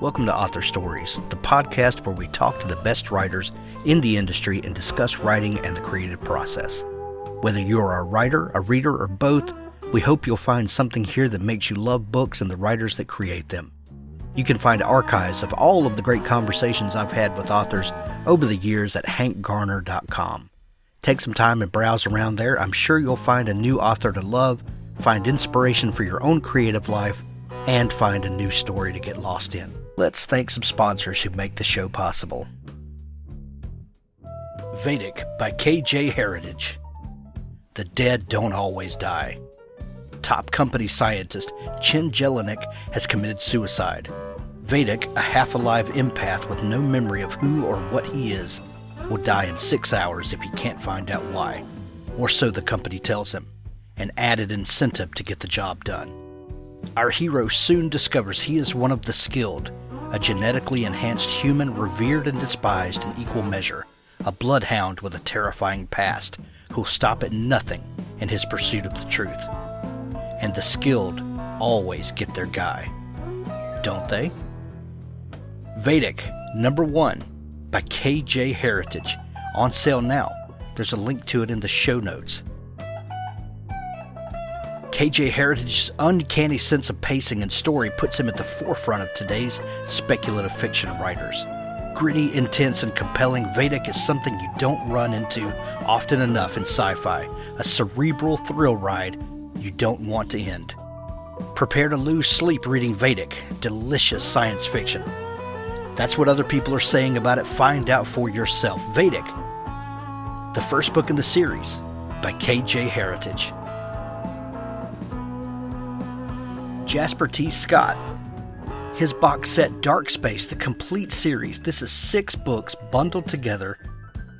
Welcome to Author Stories, the podcast where we talk to the best writers in the industry and discuss writing and the creative process. Whether you're a writer, a reader, or both, we hope you'll find something here that makes you love books and the writers that create them. You can find archives of all of the great conversations I've had with authors over the years at hankgarner.com. Take some time and browse around there. I'm sure you'll find a new author to love, find inspiration for your own creative life, and find a new story to get lost in. Let's thank some sponsors who make the show possible. Vedic by K.J. Heritage. The dead don't always die. Top company scientist Chin Jelinek has committed suicide. Vedic, a half-alive empath with no memory of who or what he is, will die in 6 hours if he can't find out why, or so the company tells him, an added incentive to get the job done. Our hero soon discovers he is one of the skilled, a genetically enhanced human revered and despised in equal measure, a bloodhound with a terrifying past who'll stop at nothing in his pursuit of the truth. And the skilled always get their guy, don't they? Vedic, number 1, by K.J. Heritage, on sale now. There's a link to it in the show notes. K.J. Heritage's uncanny sense of pacing and story puts him at the forefront of today's speculative fiction writers. Gritty, intense, and compelling, Vedic is something you don't run into often enough in sci-fi, a cerebral thrill ride you don't want to end. Prepare to lose sleep reading Vedic, delicious science fiction. That's what other people are saying about it. Find out for yourself. Vedic, the first book in the series by K.J. Heritage. Jasper T. Scott. His box set Dark Space, the complete series. This is 6 books bundled together,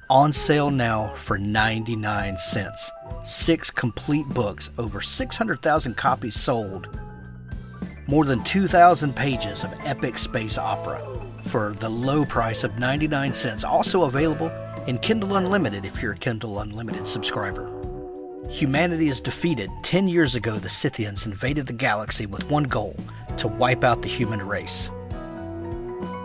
on sale now for 99 cents. 6 complete books, over 600,000 copies sold. More than 2,000 pages of epic space opera for the low price of 99 cents. Also available in Kindle Unlimited if you're a Kindle Unlimited subscriber. Humanity is defeated. 10 years ago, the Scythians invaded the galaxy with one goal: to wipe out the human race.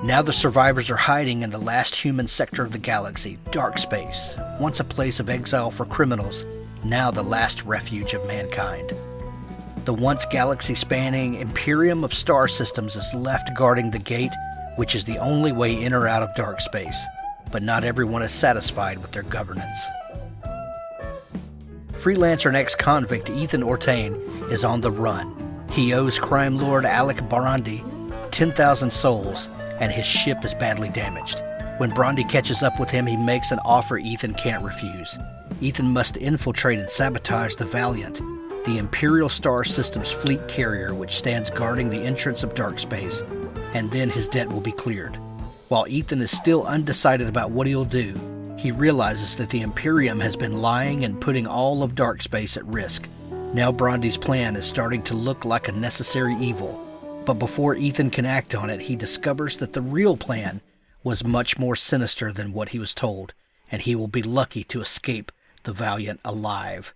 Now the survivors are hiding in the last human sector of the galaxy, Dark Space, once a place of exile for criminals, now the last refuge of mankind. The once galaxy-spanning Imperium of star systems is left guarding the gate, which is the only way in or out of Dark Space, but not everyone is satisfied with their governance. Freelancer and ex-convict Ethan Ortain is on the run. He owes crime lord Alec Barandi 10,000 souls, and his ship is badly damaged. When Barandi catches up with him, he makes an offer Ethan can't refuse. Ethan must infiltrate and sabotage the Valiant, the Imperial Star System's fleet carrier which stands guarding the entrance of Dark Space, and then his debt will be cleared. While Ethan is still undecided about what he'll do, he realizes that the Imperium has been lying and putting all of Dark Space at risk. Now Brandi's plan is starting to look like a necessary evil, but before Ethan can act on it, he discovers that the real plan was much more sinister than what he was told, and he will be lucky to escape the Valiant alive.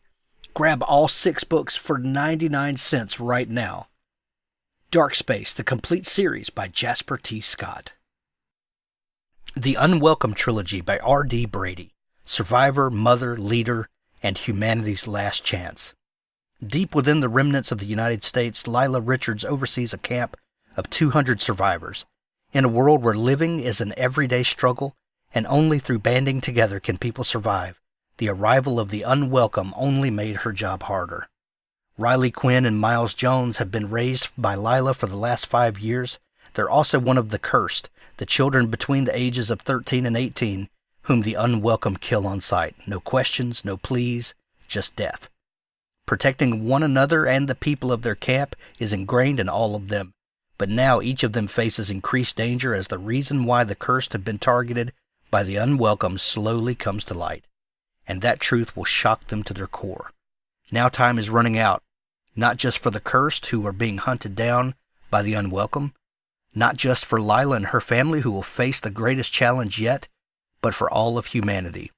Grab all 6 books for 99 cents right now. Dark Space, the complete series by Jasper T. Scott. The Unwelcome Trilogy by R.D. Brady. Survivor, Mother, Leader, and Humanity's Last Chance. Deep within the remnants of the United States, Lila Richards oversees a camp of 200 survivors. In a world where living is an everyday struggle, and only through banding together can people survive, the arrival of the unwelcome only made her job harder. Riley Quinn and Miles Jones have been raised by Lila for the last 5 years. They're also one of the cursed, the children between the ages of 13 and 18, whom the unwelcome kill on sight. No questions, no pleas, just death. Protecting one another and the people of their camp is ingrained in all of them, but now each of them faces increased danger as the reason why the cursed have been targeted by the unwelcome slowly comes to light, and that truth will shock them to their core. Now time is running out, not just for the cursed who are being hunted down by the unwelcome, not just for Lila and her family who will face the greatest challenge yet, but for all of humanity.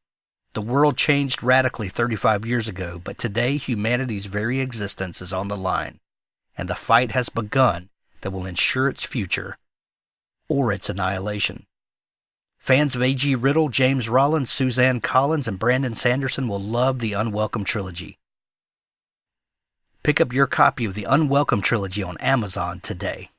The world changed radically 35 years ago, but today humanity's very existence is on the line, and the fight has begun that will ensure its future or its annihilation. Fans of A.G. Riddle, James Rollins, Suzanne Collins, and Brandon Sanderson will love the Unwelcome Trilogy. Pick up your copy of the Unwelcome Trilogy on Amazon today.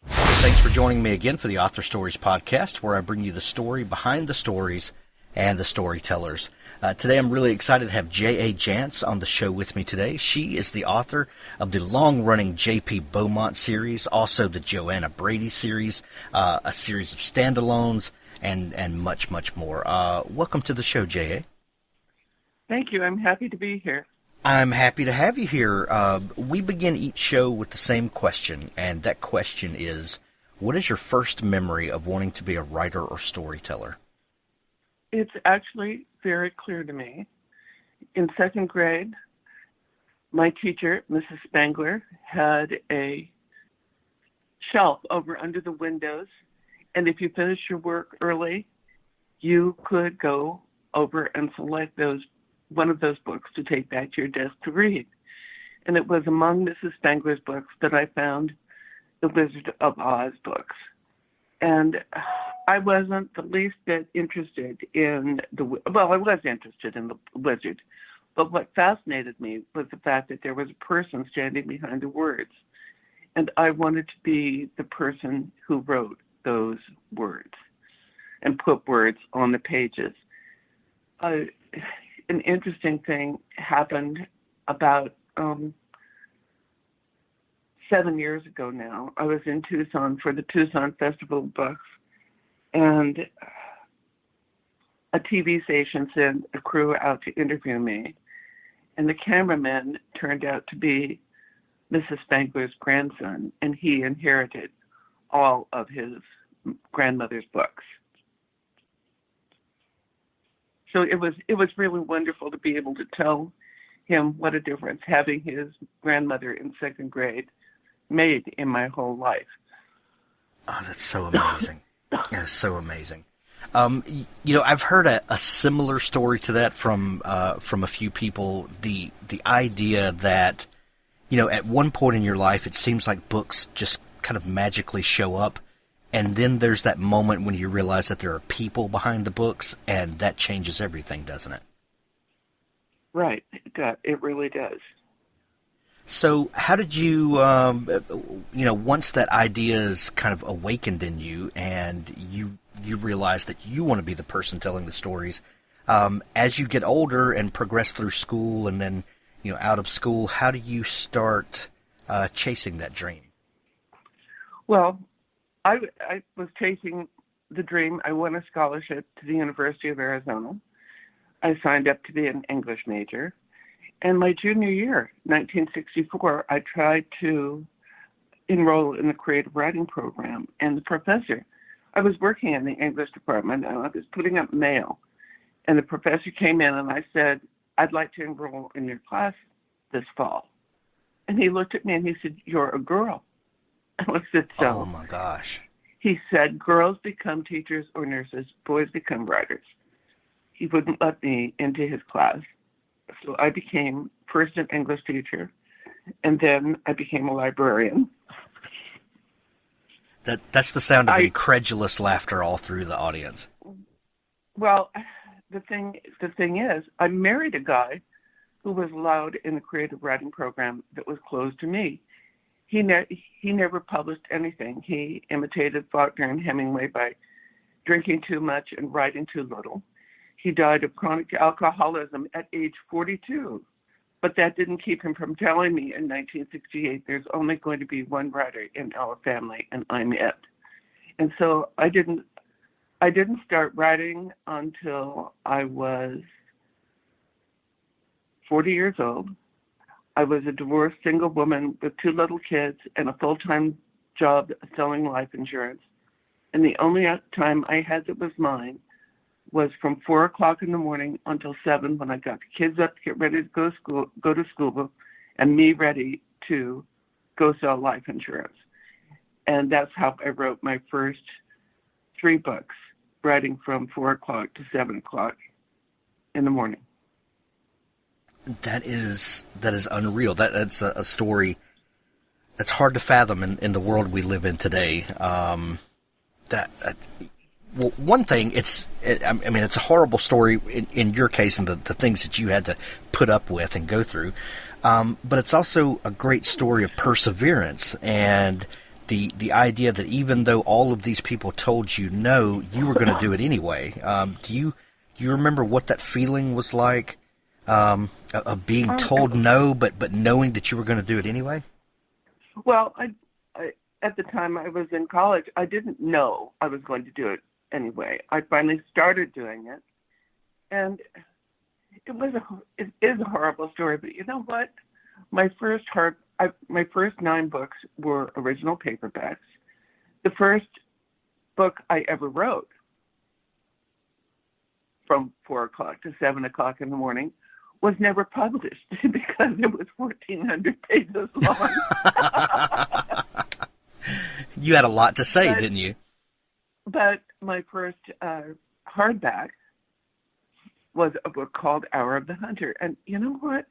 Thanks for joining me again for the Author Stories podcast, where I bring you the story behind the stories and the storytellers. Today I'm really excited to have J A Jance on the show with me today. She is the author of the long-running J.P. Beaumont series, also the Joanna Brady series, a series of standalones, and much, much more. Welcome to the show, J.A. Thank you. I'm happy to be here. I'm happy to have you here. We begin each show with the same question, and that question is, what is your first memory of wanting to be a writer or storyteller? It's actually very clear to me. In second grade, my teacher, Mrs. Spangler, had a shelf over under the windows, and if you finished your work early, you could go over and select one of those books to take back to your desk to read. And it was among Mrs. Spangler's books that I found the Wizard of Oz books. And I wasn't the least bit interested in I was interested in the wizard, but what fascinated me was the fact that there was a person standing behind the words, and I wanted to be the person who wrote those words and put words on the pages. An interesting thing happened about 7 years ago now. I was in Tucson for the Tucson Festival of Books, and a TV station sent a crew out to interview me, and the cameraman turned out to be Mrs. Spangler's grandson, and he inherited all of his grandmother's books. So it was really wonderful to be able to tell him what a difference having his grandmother in second grade made in my whole life. Oh, that's so amazing. That's so amazing. I've heard a similar story to that from a few people. The idea that, at one point in your life, it seems like books just kind of magically show up, and then there's that moment when you realize that there are people behind the books, and that changes everything, doesn't it? Right. It really does. So how did you, once that idea is kind of awakened in you and you realize that you want to be the person telling the stories, as you get older and progress through school and then, out of school, how do you start chasing that dream? Well, I was chasing the dream. I won a scholarship to the University of Arizona. I signed up to be an English major. And my junior year, 1964, I tried to enroll in the creative writing program. And the professor, I was working in the English department, and I was putting up mail. And the professor came in, and I said, I'd like to enroll in your class this fall. And he looked at me, and he said, you're a girl. And I said, so. Oh, my gosh. He said, girls become teachers or nurses, boys become writers. He wouldn't let me into his class. So I became first an English teacher, and then I became a librarian. That's the sound of incredulous laughter all through the audience. Well, the thing is, I married a guy who was allowed in the creative writing program that was closed to me. He never published anything. He imitated Faulkner and Hemingway by drinking too much and writing too little. He died of chronic alcoholism at age 42, but that didn't keep him from telling me in 1968, there's only going to be one writer in our family, and I'm it. And so I didn't start writing until I was 40 years old. I was a divorced single woman with 2 little kids and a full-time job selling life insurance. And the only time I had that was mine was from 4 o'clock in the morning until 7 when I got the kids up to get ready to go to school, and me ready to go sell life insurance. And that's how I wrote my first 3 books, writing from 4 o'clock to 7 o'clock in the morning. That is unreal. That's a story that's hard to fathom in the world we live in today. that. Well, one thing, it's a horrible story in your case and the things that you had to put up with and go through. But it's also a great story of perseverance and the idea that even though all of these people told you no, you were going to do it anyway. Do you remember what that feeling was like, of being told no, but knowing that you were going to do it anyway? Well, I at the time I was in college, I didn't know I was going to do it anyway. I finally started doing it, and it is a horrible story. But you know what? My first 9 books were original paperbacks. The first book I ever wrote, from 4 o'clock to 7 o'clock in the morning, was never published because it was 1,400 pages long. You had a lot to say, didn't you? But my first hardback was a book called Hour of the Hunter. And you know what?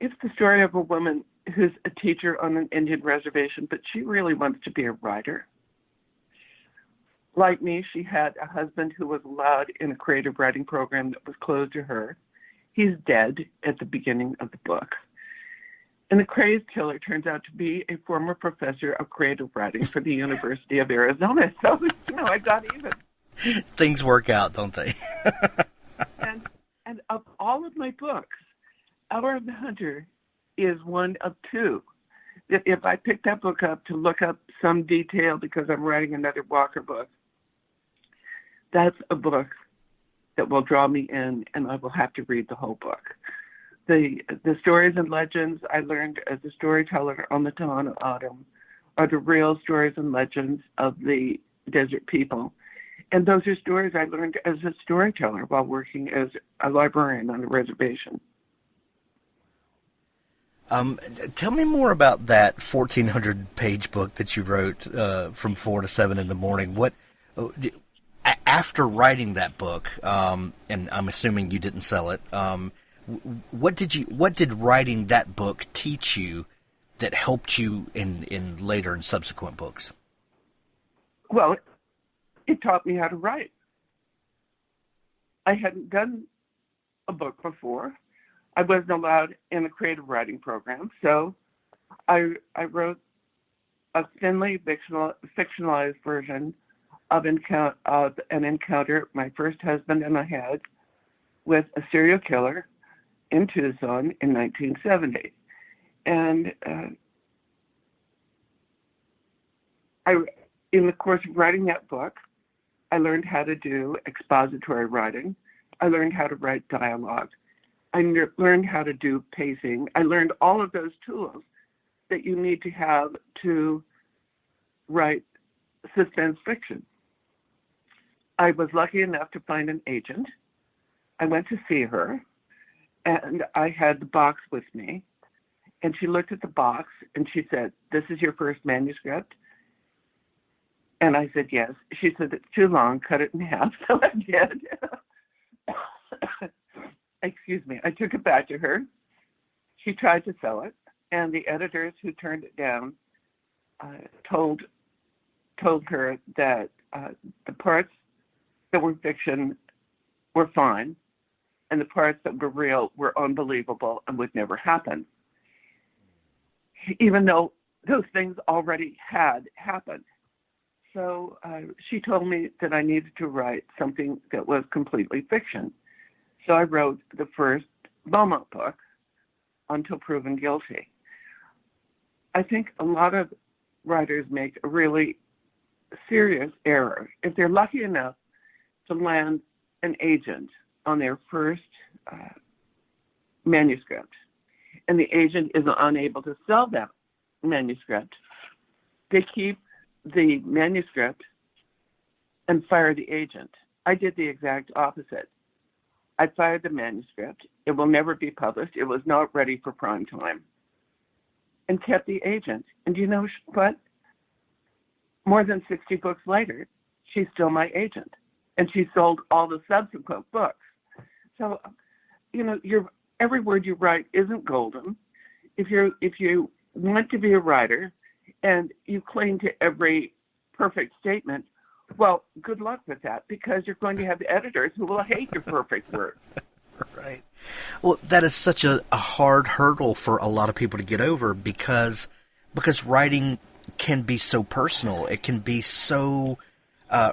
It's the story of a woman who's a teacher on an Indian reservation, but she really wants to be a writer. Like me, she had a husband who was allowed in a creative writing program that was closed to her. He's dead at the beginning of the book. And the crazed killer turns out to be a former professor of creative writing for the University of Arizona. So, I got even. Things work out, don't they? and of all of my books, Hour of the Hunter is one of 2. If I pick that book up to look up some detail because I'm writing another Walker book, that's a book that will draw me in, and I will have to read the whole book. The stories and legends I learned as a storyteller on the Tohono O'odham are the real stories and legends of the desert people. And those are stories I learned as a storyteller while working as a librarian on a reservation. Tell me more about that 1,400-page book that you wrote from 4 to 7 in the morning. What after writing that book, and I'm assuming you didn't sell it, what did writing that book teach you that helped you in later and subsequent books? Well, it taught me how to write. I hadn't done a book before. I wasn't allowed in a creative writing program, so I wrote a thinly fictionalized version of an encounter my first husband and I had with a serial killer in Tucson in 1970. And in the course of writing that book, I learned how to do expository writing. I learned how to write dialogue. I learned how to do pacing. I learned all of those tools that you need to have to write suspense fiction. I was lucky enough to find an agent. I went to see her, and I had the box with me. And she looked at the box, and she said, "This is your first manuscript?" And I said, "Yes." She said, "It's too long. Cut it in half." So I did. Excuse me. I took it back to her. She tried to sell it, and the editors who turned it down told her that the parts that were fiction were fine, and the parts that were real were unbelievable and would never happen, even though those things already had happened. So she told me that I needed to write something that was completely fiction. So I wrote the first Beaumont book, Until Proven Guilty. I think a lot of writers make a really serious error. If they're lucky enough to land an agent on their first manuscript, and the agent is unable to sell that manuscript, they keep the manuscript and fire the agent. I did the exact opposite. I fired the manuscript. It will never be published. It was not ready for prime time. And kept the agent. And you know what? More than 60 books later, she's still my agent. And she sold all the subsequent books. So, every word you write isn't golden. If you want to be a writer and you cling to every perfect statement, Well, good luck with that, because you're going to have editors who will hate your perfect work. Right. Well, that is such a hard hurdle for a lot of people to get over because writing can be so personal. It can be so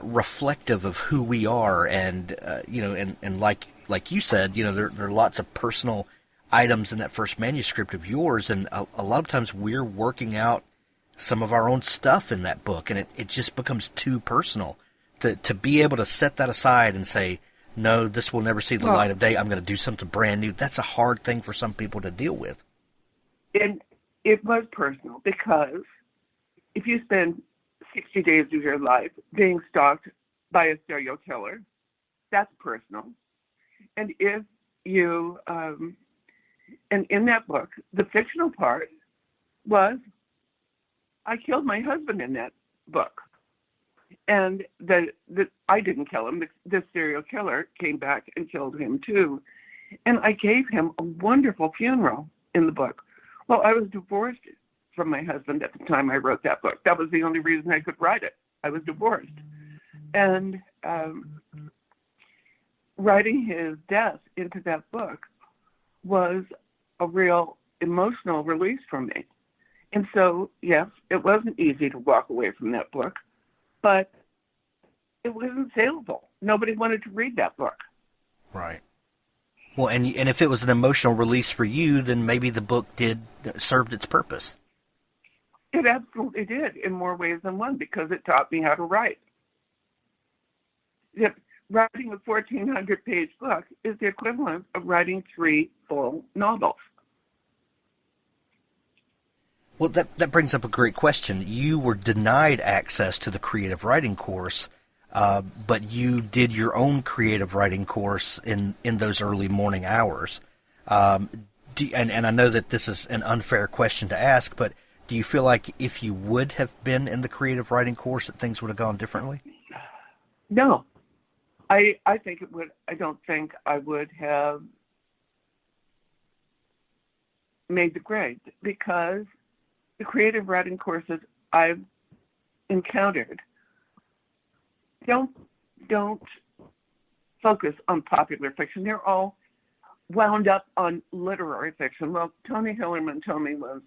reflective of who we are, and and like you said, there are lots of personal items in that first manuscript of yours, and a lot of times we're working out some of our own stuff in that book, and it just becomes too personal to be able to set that aside and say, no, this will never see the light of day. I'm going to do something brand new. That's a hard thing for some people to deal with. And it was personal, because if you spend 60 days of your life being stalked by a serial killer, that's personal. And if you, and in that book, the fictional part was, I killed my husband in that book. And I didn't kill him. The serial killer came back and killed him too. And I gave him a wonderful funeral in the book. Well, I was divorced from my husband at the time I wrote that book. That was the only reason I could write it. I was divorced. And writing his death into that book was a real emotional release for me. And so, yes, it wasn't easy to walk away from that book, but it wasn't saleable. Nobody wanted to read that book. Right. Well, and if it was an emotional release for you, then maybe the book served its purpose. It absolutely did, in more ways than one, because it taught me how to write. Writing a 1,400-page book is the equivalent of writing 3 full novels. Well, that brings up a great question. You were denied access to the creative writing course, but you did your own creative writing course in those early morning hours. And I know that this is an unfair question to ask, but do you feel like if you would have been in the creative writing course that things would have gone differently? No. I think it would. I don't think I would have made the grade, because the creative writing courses I've encountered don't focus on popular fiction. They're all wound up on literary fiction. Well, Tony Hillerman told me once,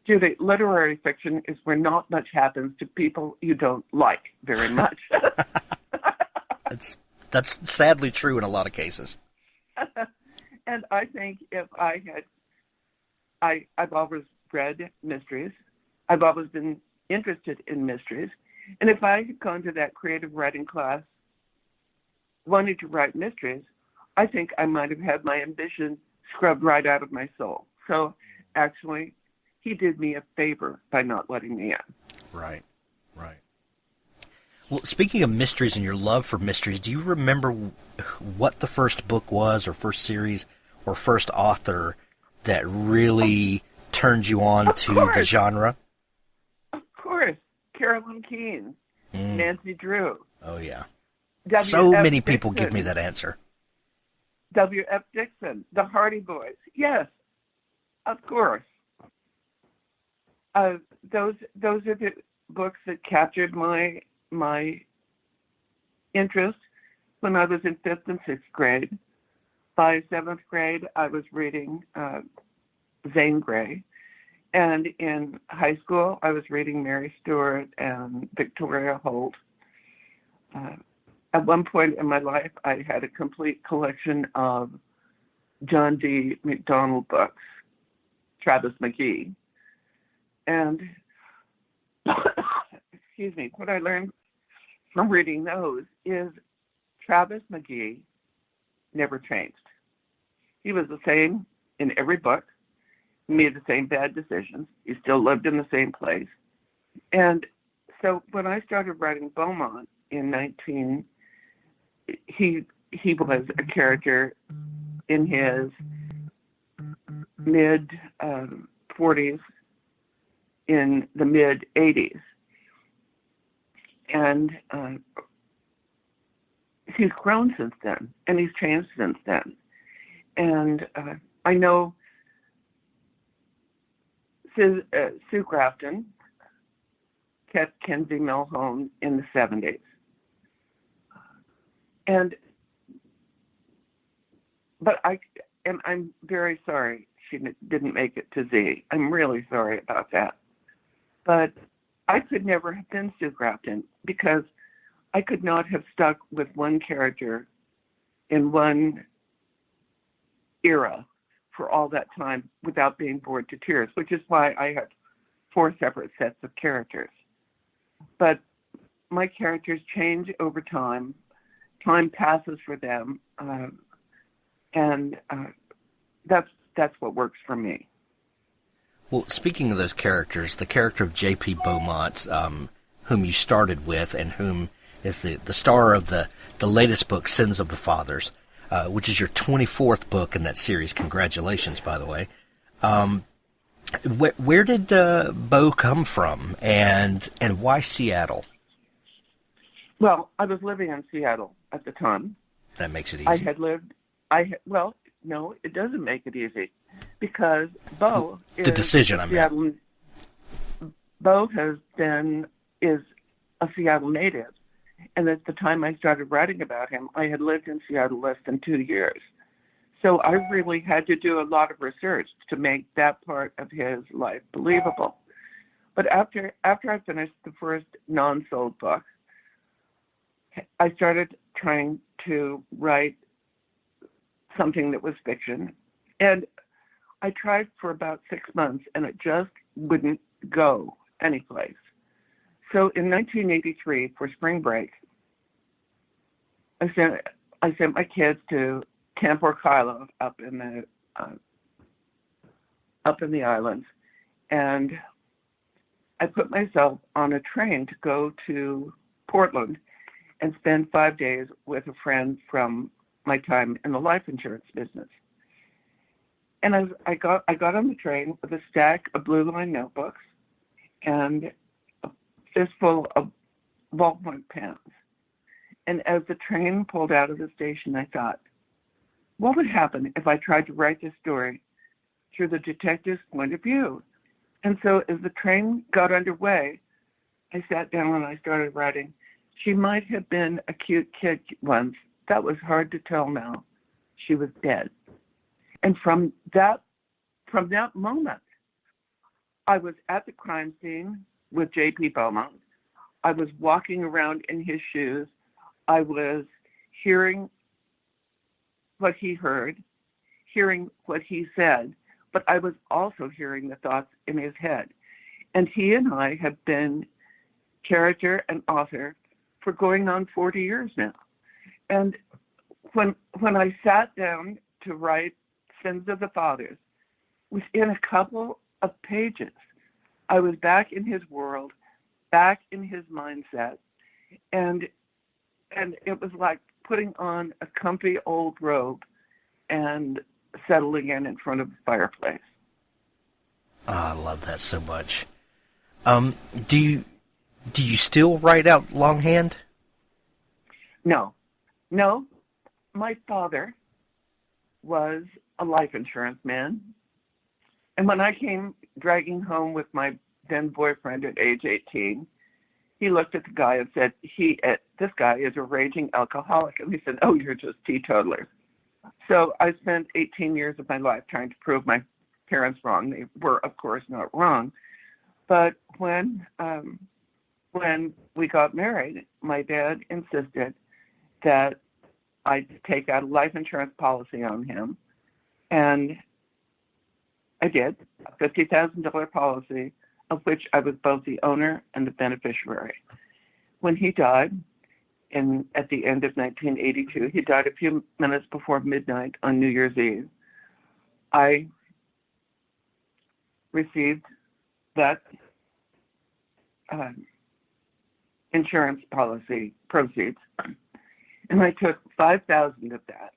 Judy, literary fiction is where not much happens to people you don't like very much. That's sadly true in a lot of cases. And I think if I had, I've always read mysteries. I've always been interested in mysteries. And if I had gone to that creative writing class wanting to write mysteries, I think I might have had my ambition scrubbed right out of my soul. So actually, he did me a favor by not letting me in. Right. Well, speaking of mysteries and your love for mysteries, do you remember what the first book was, or first series, or first author that really turned you on to the genre? Of course. Carolyn Keene, Nancy Drew. Oh, yeah. So many people give me that answer. W.F. Dixon, the Hardy Boys. Yes, of course. Those are the books that captured my interest when I was in 5th and 6th grade. By 7th grade, I was reading Zane Grey. And in high school, I was reading Mary Stewart and Victoria Holt. At one point in my life, I had a complete collection of John D. MacDonald books, Travis McGee. And, excuse me, what I learned from reading those is Travis McGee never changed. He was the same in every book. He made the same bad decisions. He still lived in the same place. And so when I started writing Beaumont in he was a character in his mid 40s, in the mid 80s. And he's grown since then, and he's changed since then. And I know Sue Grafton kept Kenzie Milhone in the 70s. And I'm very sorry she didn't make it to Z. I'm really sorry about that. But I could never have been Sue Grafton because I could not have stuck with one character in one era for all that time without being bored to tears, which is why I have 4 separate sets of characters. But my characters change over time. Time passes for them, and that's what works for me. Well, speaking of those characters, the character of J.P. Beaumont, whom you started with and whom is the star of the latest book, Sins of the Fathers, which is your 24th book in that series. Congratulations, by the way. Where did Beau come from, and why Seattle? Well, I was living in Seattle at the time. That makes it easy. Well, no, it doesn't make it easy, because Beau the decision I made. Beau is a Seattle native, and at the time I started writing about him, I had lived in Seattle less than 2 years. So I really had to do a lot of research to make that part of his life believable. But after I finished the first non-sold book, I started trying to write something that was fiction. And I tried for about 6 months, and it just wouldn't go anyplace. So in 1983, for spring break, I sent my kids to Camp Orcilo up in the islands, and I put myself on a train to go to Portland and spend 5 days with a friend from my time in the life insurance business. And I got on the train with a stack of blue line notebooks and a fistful of ballpoint pens. And as the train pulled out of the station, I thought, what would happen if I tried to write this story through the detective's point of view? And so as the train got underway, I sat down and I started writing. She might have been a cute kid once. That was hard to tell now. She was dead. And from that moment, I was at the crime scene with J.P. Beaumont. I was walking around in his shoes. I was hearing what he heard, hearing what he said, but I was also hearing the thoughts in his head. And he and I have been character and author for going on 40 years now. And when I sat down to write Sins of the Fathers, within a couple of pages, I was back in his world, back in his mindset, and it was like putting on a comfy old robe and settling in front of the fireplace. Oh, I love that so much. Do you still write out longhand? No. My father was a life insurance man. And when I came dragging home with my then boyfriend at age 18, he looked at the guy and said, this guy is a raging alcoholic. And he said, oh, you're just teetotalers. So I spent 18 years of my life trying to prove my parents wrong. They were, of course, not wrong. But when we got married, my dad insisted that I take out a life insurance policy on him. And I did, a $50,000 policy, of which I was both the owner and the beneficiary. When he died, at the end of 1982, he died a few minutes before midnight on New Year's Eve, I received that insurance policy proceeds, and I took $5,000 of that,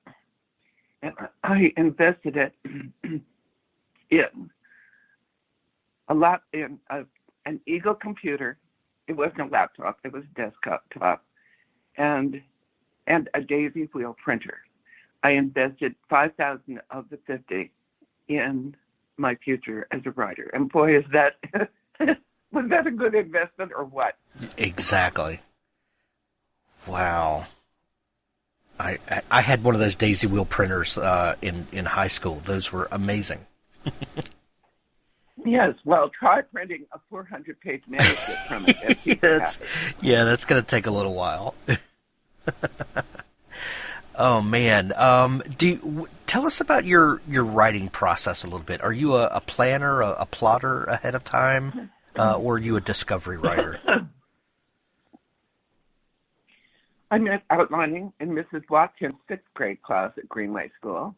and I invested it in an Eagle computer. It wasn't a laptop; it was a desktop, and a daisy wheel printer. I invested $5,000 of the $50,000 in my future as a writer. And boy, is that was that a good investment or what? Exactly. Wow. I had one of those daisy wheel printers in high school. Those were amazing. Yes, well, try printing a 400-page manuscript from it. That's going to take a little while. Oh man, tell us about your writing process a little bit. Are you a planner, a plotter ahead of time, or are you a discovery writer? I met outlining in Mrs. Watkins' 6th grade class at Greenway School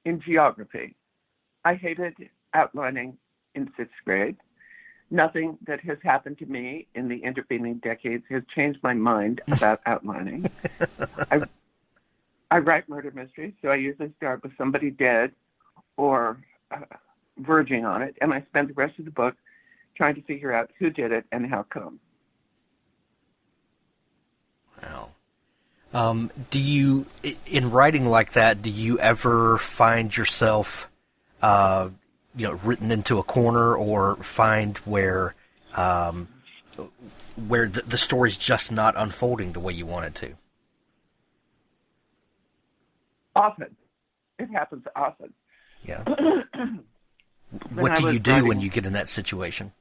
in geography. I hated outlining in 6th grade. Nothing that has happened to me in the intervening decades has changed my mind about outlining. I write murder mysteries, so I usually start with somebody dead or verging on it, and I spend the rest of the book trying to figure out who did it and how come. Wow. Do you, in writing like that, do you ever find yourself, written into a corner, or find where the story's just not unfolding the way you want it to? Often. It happens often. Yeah. What do you do when you get in that situation?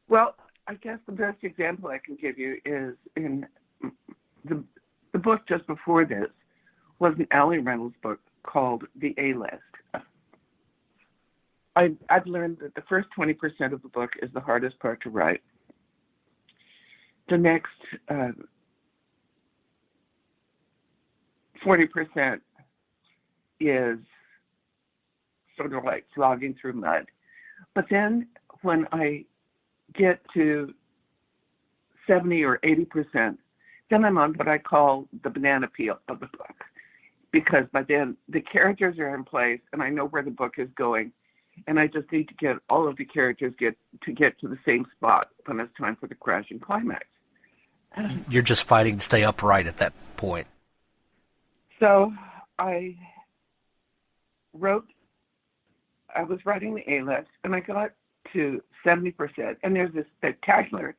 Well, I guess the best example I can give you is in the book just before this was an Allie Reynolds book called The A-List. I've learned that the first 20% of the book is the hardest part to write. The next 40% is sort of like slogging through mud. But then when I get to 70 or 80%, then I'm on what I call the banana peel of the book. Because by then the characters are in place and I know where the book is going. And I just need to get all of the characters to get to the same spot when it's time for the crash and climax. You're just fighting to stay upright at that point. So I was writing the A-List, and I got to 70%, and there's this spectacular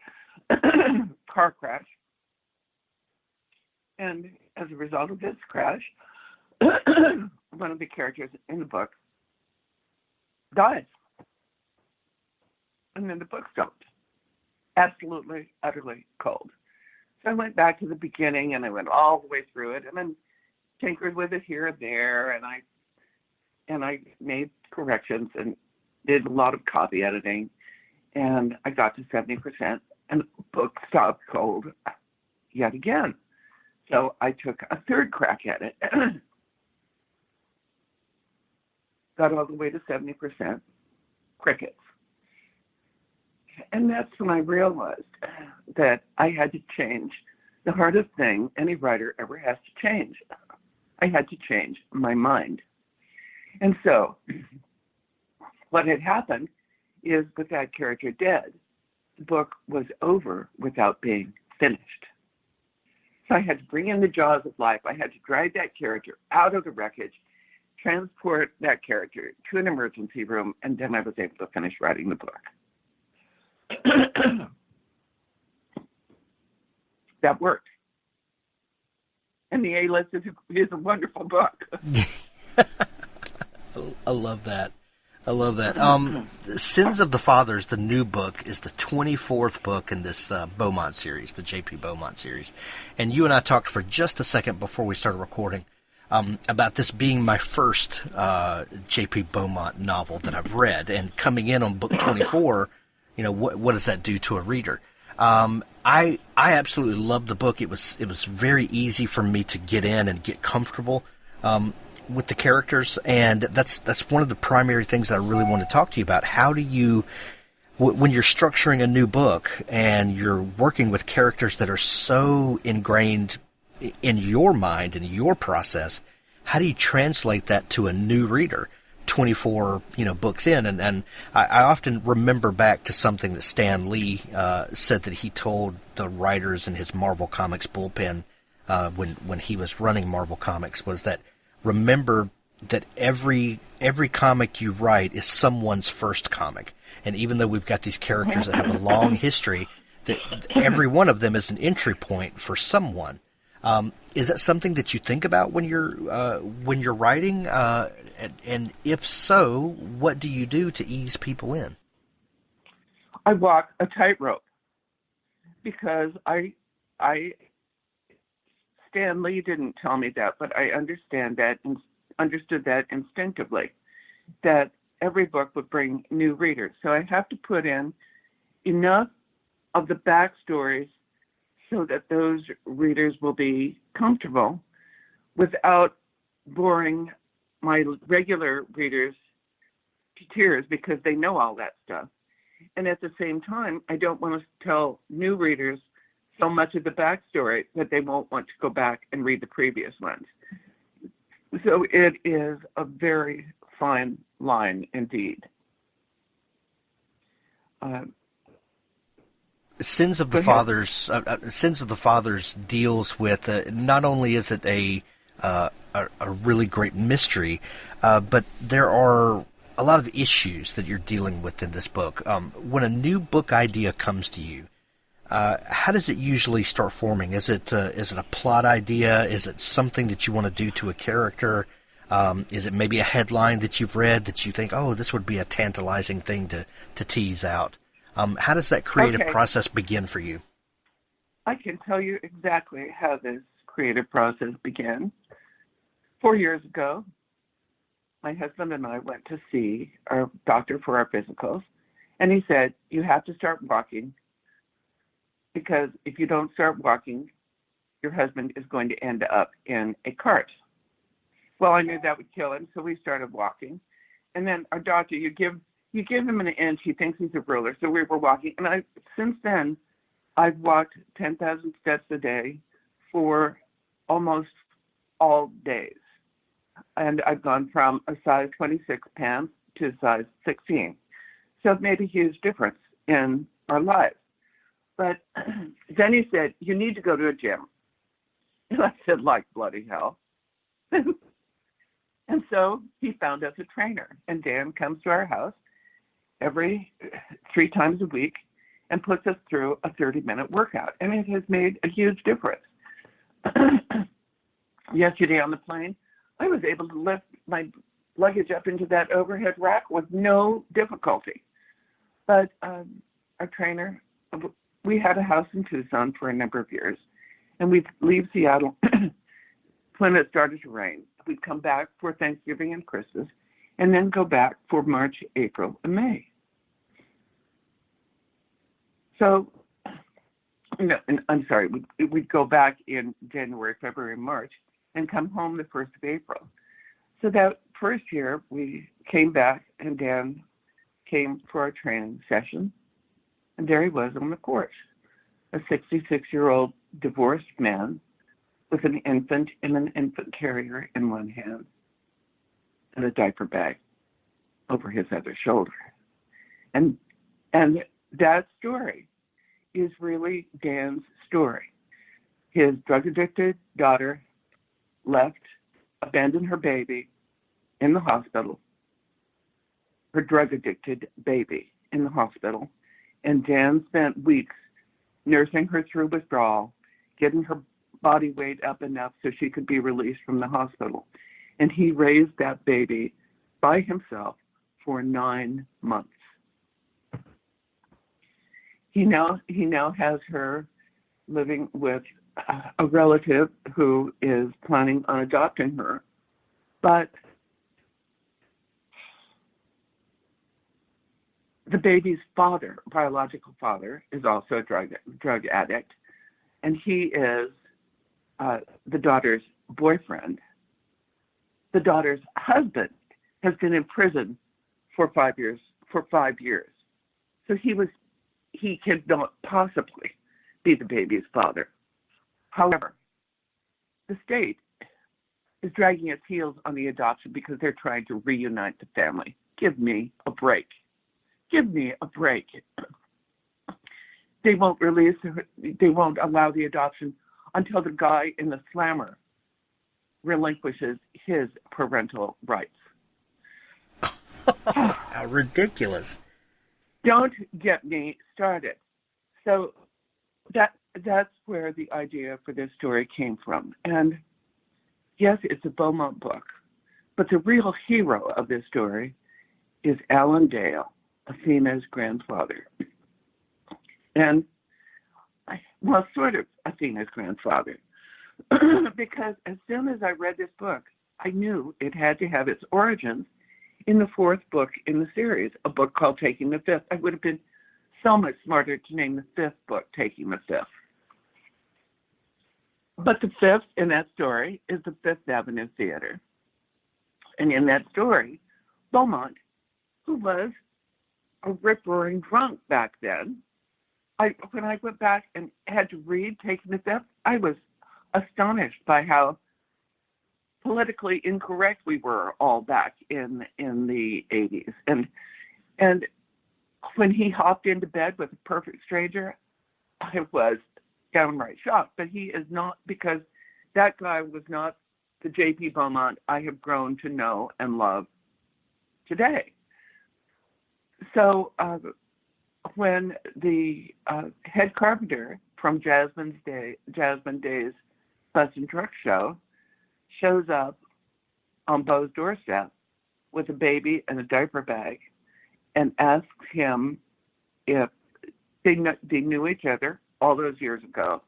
car crash. And as a result of this crash, one of the characters in the book dies. And then the book stopped. Absolutely, utterly cold. So I went back to the beginning, and I went all the way through it, and then tinkered with it here and there, and I made corrections and did a lot of copy editing, and I got to 70%, and the book stopped cold yet again. So I took a third crack at it. Got all the way to 70%, crickets. And that's when I realized that I had to change the hardest thing any writer ever has to change. I had to change my mind. And so what had happened is with that character dead, the book was over without being finished. So I had to bring in the jaws of life. I had to drag that character out of the wreckage, transport that character to an emergency room, and then I was able to finish writing the book. That worked. And The A-List is a wonderful book. I love that. I love that. Sins of the Fathers, the new book, is the 24th book in this Beaumont series, the J.P. Beaumont series. And you and I talked for just a second before we started recording about this being my first J.P. Beaumont novel that I've read. And coming in on book 24, what does that do to a reader? I absolutely loved the book. It was very easy for me to get in and get comfortable with the characters, and that's one of the primary things I really want to talk to you about. How do you, when you're structuring a new book and you're working with characters that are so ingrained in your mind and your process, how do you translate that to a new reader 24 books in? And I often remember back to something that Stan Lee said that he told the writers in his Marvel Comics bullpen when he was running Marvel Comics, was that remember that every comic you write is someone's first comic. And even though we've got these characters that have a long history, that every one of them is an entry point for someone. Is that something that you think about when you're writing? And if so, what do you do to ease people in? I walk a tightrope because Stan Lee didn't tell me that, but I understood that instinctively, that every book would bring new readers. So I have to put in enough of the backstories so that those readers will be comfortable without boring my regular readers to tears because they know all that stuff. And at the same time, I don't want to tell new readers so much of the backstory that they won't want to go back and read the previous ones. So it is a very fine line indeed. Sins of the Fathers deals with not only is it a really great mystery, but there are a lot of issues that you're dealing with in this book. When a new book idea comes to you, how does it usually start forming? Is it a plot idea? Is it something that you want to do to a character? Is it maybe a headline that you've read that you think, oh, this would be a tantalizing thing to tease out? How does that creative process begin for you? I can tell you exactly how this creative process began. 4 years ago, my husband and I went to see our doctor for our physicals, and he said, you have to start walking, because if you don't start walking, your husband is going to end up in a cart. Well, I knew that would kill him, so we started walking. And then our doctor, you give him an inch, he thinks he's a ruler. So we were walking, and since then, I've walked 10,000 steps a day for almost all days. And I've gone from a size 26 pants to a size 16. So it made a huge difference in our lives. But then he said, you need to go to a gym. And I said, like bloody hell. And so he found us a trainer. And Dan comes to our house every 3 times a week and puts us through a 30-minute workout. And it has made a huge difference. Yesterday on the plane, I was able to lift my luggage up into that overhead rack with no difficulty. But our trainer, we had a house in Tucson for a number of years, and we'd leave Seattle when it started to rain. We'd come back for Thanksgiving and Christmas, and then go back for March, April, and May. So, no, I'm sorry, we'd go back in January, February, March, and come home the 1st of April. So that first year, we came back, and Dan came for our training session, and there he was on the porch, a 66-year-old divorced man with an infant and an infant carrier in one hand and a diaper bag over his other shoulder. And that story is really Dan's story. His drug-addicted daughter abandoned her baby in the hospital, her drug-addicted baby in the hospital, and Dan spent weeks nursing her through withdrawal, getting her body weight up enough so she could be released from the hospital. And he raised that baby by himself for 9 months. He now has her living with a relative who is planning on adopting her. But the baby's father, biological father, is also a drug addict, and he is the daughter's boyfriend. The daughter's husband has been in prison for 5 years. So he could not possibly be the baby's father. However, the state is dragging its heels on the adoption because they're trying to reunite the family. Give me a break. Give me a break. They won't allow the adoption until the guy in the slammer relinquishes his parental rights. How ridiculous. Don't get me started. So that that's where the idea for this story came from. And yes, it's a Beaumont book, but the real hero of this story is Alan Dale, Athena's grandfather. And, well, sort of Athena's grandfather. Because as soon as I read this book, I knew it had to have its origins in the fourth book in the series, a book called Taking the Fifth. I would have been so much smarter to name the fifth book Taking the Fifth. But the fifth in that story is the Fifth Avenue Theater. And in that story, Beaumont, who was a rip-roaring drunk back then, when I went back and had to read Taking the Fifth, I was astonished by how politically incorrect we were all back in the 80s. And when he hopped into bed with a perfect stranger, I was downright shocked. But he is not, because that guy was not the J.P. Beaumont I have grown to know and love today. So when the head carpenter from Jasmine Day's Bus and Truck Show shows up on Beau's doorstep with a baby and a diaper bag and asks him if they knew each other all those years ago.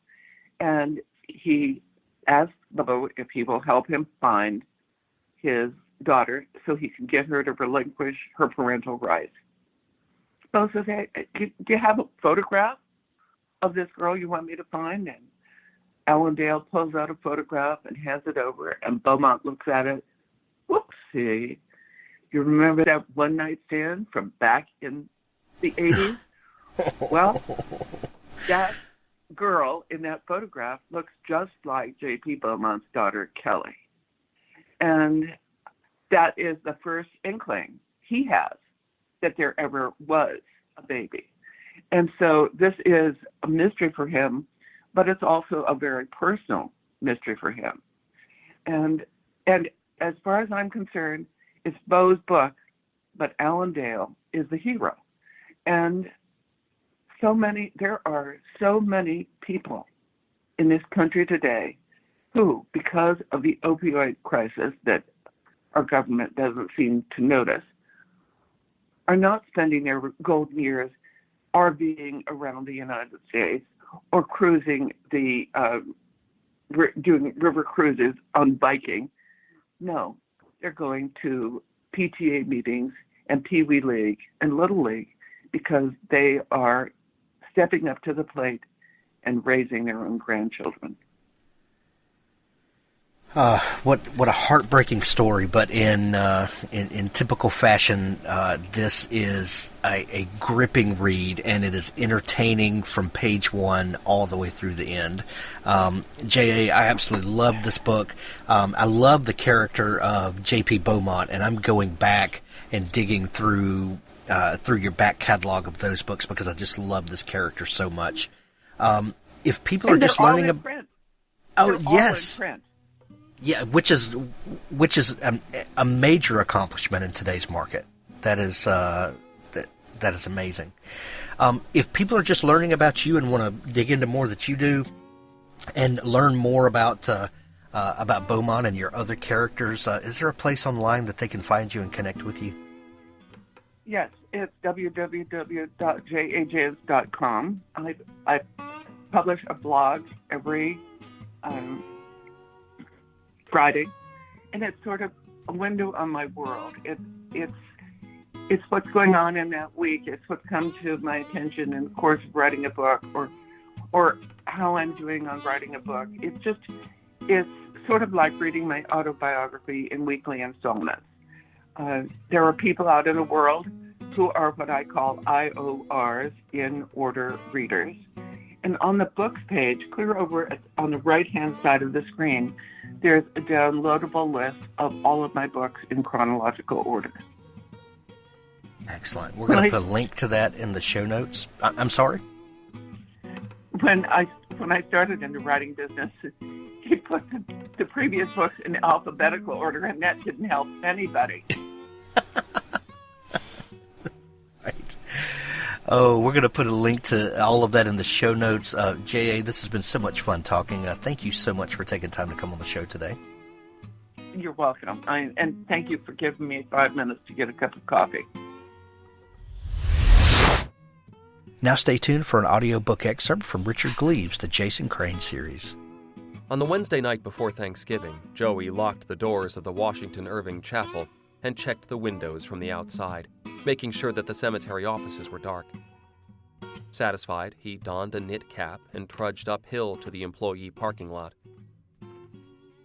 And he asks Beau if he will help him find his daughter so he can get her to relinquish her parental rights. Beau says, hey, do you have a photograph of this girl you want me to find? And Alan Dale pulls out a photograph and hands it over, and Beaumont looks at it. Whoopsie. You remember that one night stand from back in the 80s? Well, that girl in that photograph looks just like J.P. Beaumont's daughter, Kelly. And that is the first inkling he has that there ever was a baby. And so this is a mystery for him, but it's also a very personal mystery for him. And as far as I'm concerned, it's Beau's book, but Alan Dale is the hero. And there are so many people in this country today who, because of the opioid crisis that our government doesn't seem to notice, are not spending their golden years RVing around the United States or cruising doing river cruises on biking. No, they're going to PTA meetings and Pee Wee League and Little League because they are stepping up to the plate and raising their own grandchildren. What a heartbreaking story, but in typical fashion, this is a gripping read, and it is entertaining from page one all the way through the end. J.A., I absolutely love this book. I love the character of J.P. Beaumont, and I'm going back and digging through your back catalog of those books because I just love this character so much. If people are just learning about, yes. Yeah, which is a major accomplishment in today's market. That is amazing. If people are just learning about you and want to dig into more that you do, and learn more about Beaumont and your other characters, is there a place online that they can find you and connect with you? Yes, it's www.jajance.com. I publish a blog every Friday, and it's sort of a window on my world. It's what's going on in that week. It's what's come to my attention in the course of writing a book, or how I'm doing on writing a book. It's sort of like reading my autobiography in weekly installments. There are people out in the world who are what I call IORs, in order readers. And on the books page, clear over on the right-hand side of the screen, there's a downloadable list of all of my books in chronological order. Excellent. We're going to put a link to that in the show notes. I'm sorry? When I started in the writing business, he put the previous books in alphabetical order, and that didn't help anybody. Right. Oh, we're going to put a link to all of that in the show notes. J.A., this has been so much fun talking. Thank you so much for taking time to come on the show today. You're welcome. And thank you for giving me 5 minutes to get a cup of coffee. Now stay tuned for an audiobook excerpt from Richard Gleaves' The Jason Crane series. On the Wednesday night before Thanksgiving, Joey locked the doors of the Washington Irving Chapel and checked the windows from the outside, making sure that the cemetery offices were dark. Satisfied, he donned a knit cap and trudged uphill to the employee parking lot.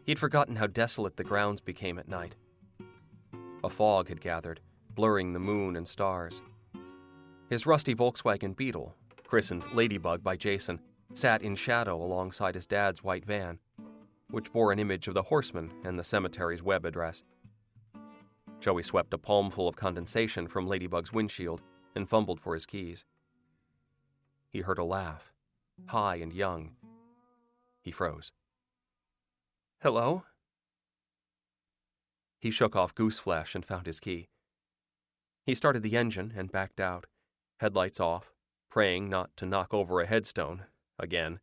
He'd forgotten how desolate the grounds became at night. A fog had gathered, blurring the moon and stars. His rusty Volkswagen Beetle, christened Ladybug by Jason, sat in shadow alongside his dad's white van, which bore an image of the horseman and the cemetery's web address. Joey swept a palmful of condensation from Ladybug's windshield and fumbled for his keys. He heard a laugh, high and young. He froze. "Hello?" He shook off goose flesh and found his key. He started the engine and backed out, headlights off, praying not to knock over a headstone, again.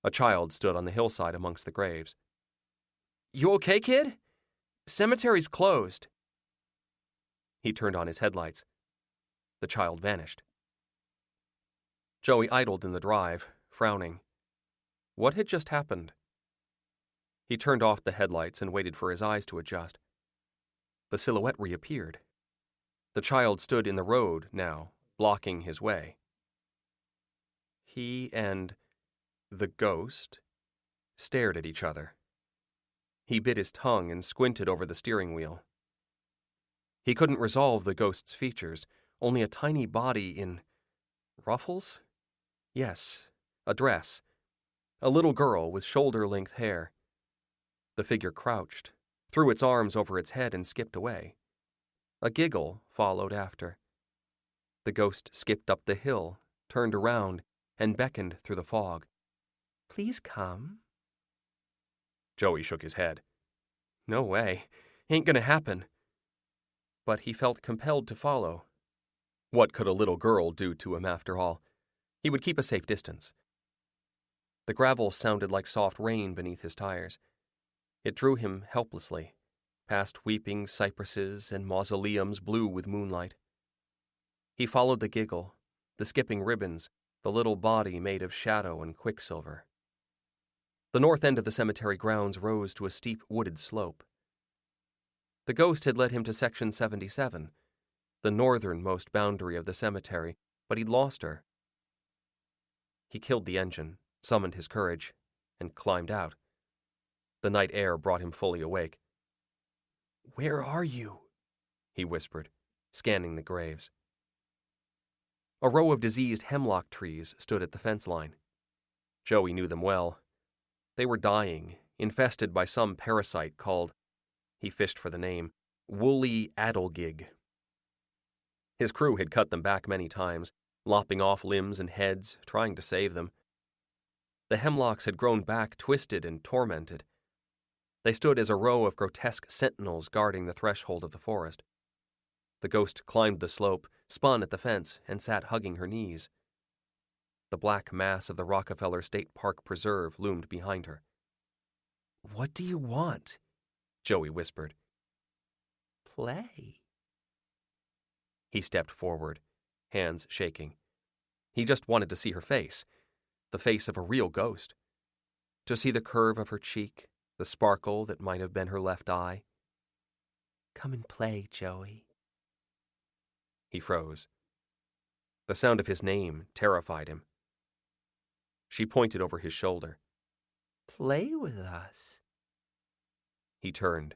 A child stood on the hillside amongst the graves. "You okay, kid? Cemetery's closed." He turned on his headlights. The child vanished. Joey idled in the drive, frowning. What had just happened? He turned off the headlights and waited for his eyes to adjust. The silhouette reappeared. The child stood in the road now, blocking his way. He and the ghost stared at each other. He bit his tongue and squinted over the steering wheel. He couldn't resolve the ghost's features, only a tiny body in ruffles? Yes, a dress. A little girl with shoulder-length hair. The figure crouched, threw its arms over its head and skipped away. A giggle followed after. The ghost skipped up the hill, turned around, and beckoned through the fog. "Please come." Joey shook his head. No way. Ain't gonna happen. But he felt compelled to follow. What could a little girl do to him after all? He would keep a safe distance. The gravel sounded like soft rain beneath his tires. It drew him helplessly, past weeping cypresses and mausoleums blue with moonlight. He followed the giggle, the skipping ribbons, the little body made of shadow and quicksilver. The north end of the cemetery grounds rose to a steep wooded slope. The ghost had led him to Section 77, the northernmost boundary of the cemetery, but he'd lost her. He killed the engine, summoned his courage, and climbed out. The night air brought him fully awake. "Where are you?" he whispered, scanning the graves. A row of diseased hemlock trees stood at the fence line. Joey knew them well. They were dying, infested by some parasite called, he fished for the name, woolly adelgig. His crew had cut them back many times, lopping off limbs and heads, trying to save them. The hemlocks had grown back twisted and tormented. They stood as a row of grotesque sentinels guarding the threshold of the forest. The ghost climbed the slope, spun at the fence, and sat hugging her knees. The black mass of the Rockefeller State Park Preserve loomed behind her. "What do you want?" Joey whispered. "Play." He stepped forward, hands shaking. He just wanted to see her face, the face of a real ghost. To see the curve of her cheek, the sparkle that might have been her left eye. "Come and play, Joey." He froze. The sound of his name terrified him. She pointed over his shoulder. "Play with us." He turned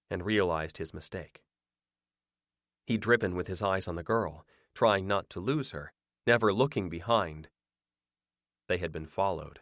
and realized his mistake. He'd driven with his eyes on the girl, trying not to lose her, never looking behind. They had been followed.